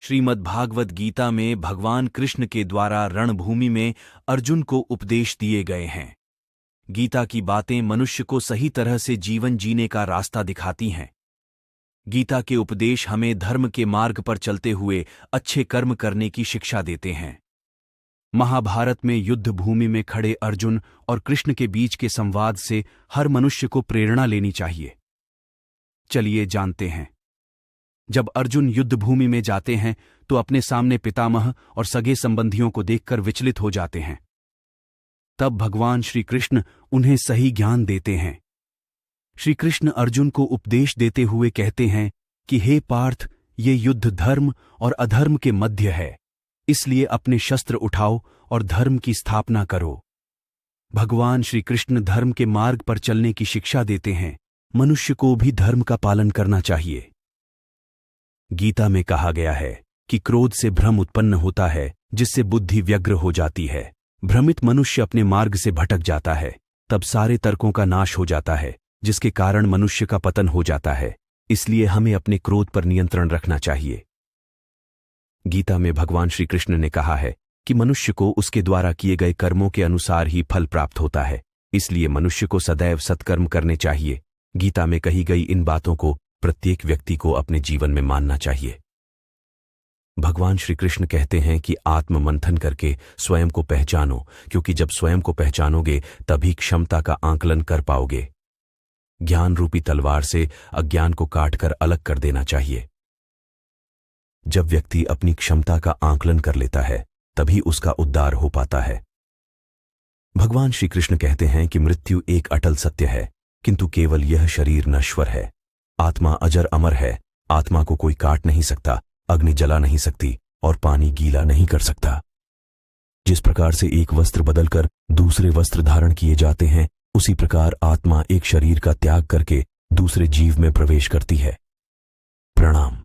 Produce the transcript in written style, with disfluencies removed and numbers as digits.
श्रीमद्भागवत गीता में भगवान कृष्ण के द्वारा रणभूमि में अर्जुन को उपदेश दिए गए हैं। गीता की बातें मनुष्य को सही तरह से जीवन जीने का रास्ता दिखाती हैं। गीता के उपदेश हमें धर्म के मार्ग पर चलते हुए अच्छे कर्म करने की शिक्षा देते हैं। महाभारत में युद्ध भूमि में खड़े अर्जुन और कृष्ण के बीच के संवाद से हर मनुष्य को प्रेरणा लेनी चाहिए। चलिए जानते हैं। जब अर्जुन युद्ध भूमि में जाते हैं तो अपने सामने पितामह और सगे संबंधियों को देखकर विचलित हो जाते हैं। तब भगवान श्री कृष्ण उन्हें सही ज्ञान देते हैं। श्री कृष्ण अर्जुन को उपदेश देते हुए कहते हैं कि हे पार्थ, ये युद्ध धर्म और अधर्म के मध्य है, इसलिए अपने शस्त्र उठाओ और धर्म की स्थापना करो। भगवान श्री कृष्ण धर्म के मार्ग पर चलने की शिक्षा देते हैं। मनुष्य को भी धर्म का पालन करना चाहिए। गीता में कहा गया है कि क्रोध से भ्रम उत्पन्न होता है, जिससे बुद्धि व्यग्र हो जाती है। भ्रमित मनुष्य अपने मार्ग से भटक जाता है, तब सारे तर्कों का नाश हो जाता है, जिसके कारण मनुष्य का पतन हो जाता है। इसलिए हमें अपने क्रोध पर नियंत्रण रखना चाहिए। गीता में भगवान श्री कृष्ण ने कहा है कि मनुष्य को उसके द्वारा किए गए कर्मों के अनुसार ही फल प्राप्त होता है, इसलिए मनुष्य को सदैव सत्कर्म करने चाहिए। गीता में कही गई इन बातों को प्रत्येक व्यक्ति को अपने जीवन में मानना चाहिए। भगवान श्री कृष्ण कहते हैं कि आत्म मंथन करके स्वयं को पहचानो, क्योंकि जब स्वयं को पहचानोगे तभी क्षमता का आंकलन कर पाओगे। ज्ञान रूपी तलवार से अज्ञान को काटकर अलग कर देना चाहिए। जब व्यक्ति अपनी क्षमता का आंकलन कर लेता है तभी उसका उद्धार हो पाता है। भगवान श्री कृष्ण कहते हैं कि मृत्यु एक अटल सत्य है, किंतु केवल यह शरीर नश्वर है। आत्मा अजर अमर है। आत्मा को कोई काट नहीं सकता, अग्नि जला नहीं सकती और पानी गीला नहीं कर सकता। जिस प्रकार से एक वस्त्र बदलकर दूसरे वस्त्र धारण किए जाते हैं, उसी प्रकार आत्मा एक शरीर का त्याग करके दूसरे जीव में प्रवेश करती है। प्रणाम।